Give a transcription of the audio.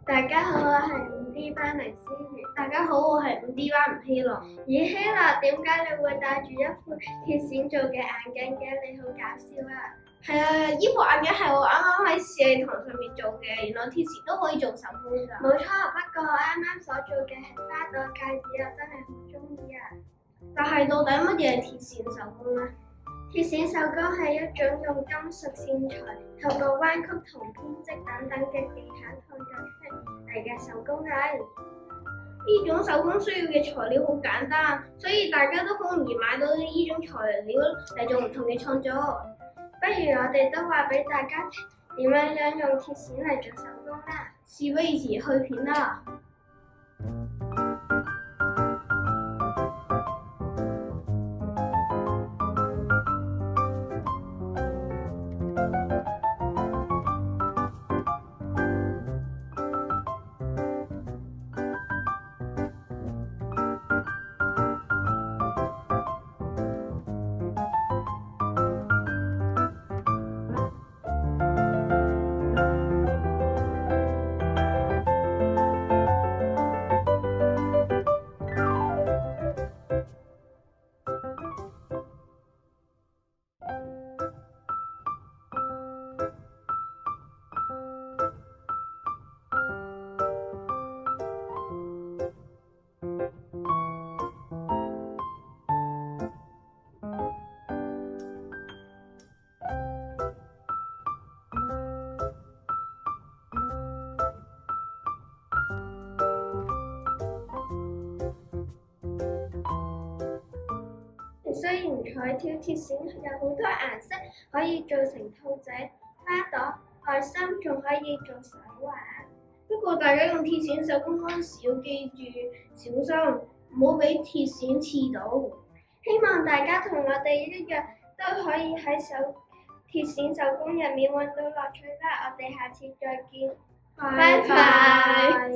大家好，我係5D 班黎思源。大家好，我係5D 班吳希樂。咦，希樂，點解你會戴住一副鐵線做嘅眼鏡嘅？你好搞笑啊！係啊，呢副眼鏡係我啱啱喺視力堂上面做嘅，原來鐵線都可以做手工㗎。冇錯，不過我啱啱所做嘅係花朵戒指，我真係好中意啊！但係到底乜嘢係鐵線手工咧？鐵線手工係一種用金屬線材、透過彎曲同編織等等嘅技巧創造出嚟嘅手工藝。呢種手工需要嘅材料好簡單，所以大家都好容易買到呢種材料嚟做唔同嘅創作。不如我哋都話俾大家聽點樣用鐵線嚟做手工啦。事不宜遲，去片啦！雖然彩條鐵線有好多顏色，可以做成兔仔、花朵、愛心，仲可以做手環。不過大家用鐵線手工嗰陣時要記住小心，唔好俾鐵線刺到。希望大家同我哋一樣，都可以喺鐵線手工入面揾到樂趣啦！我哋下次再見，拜拜。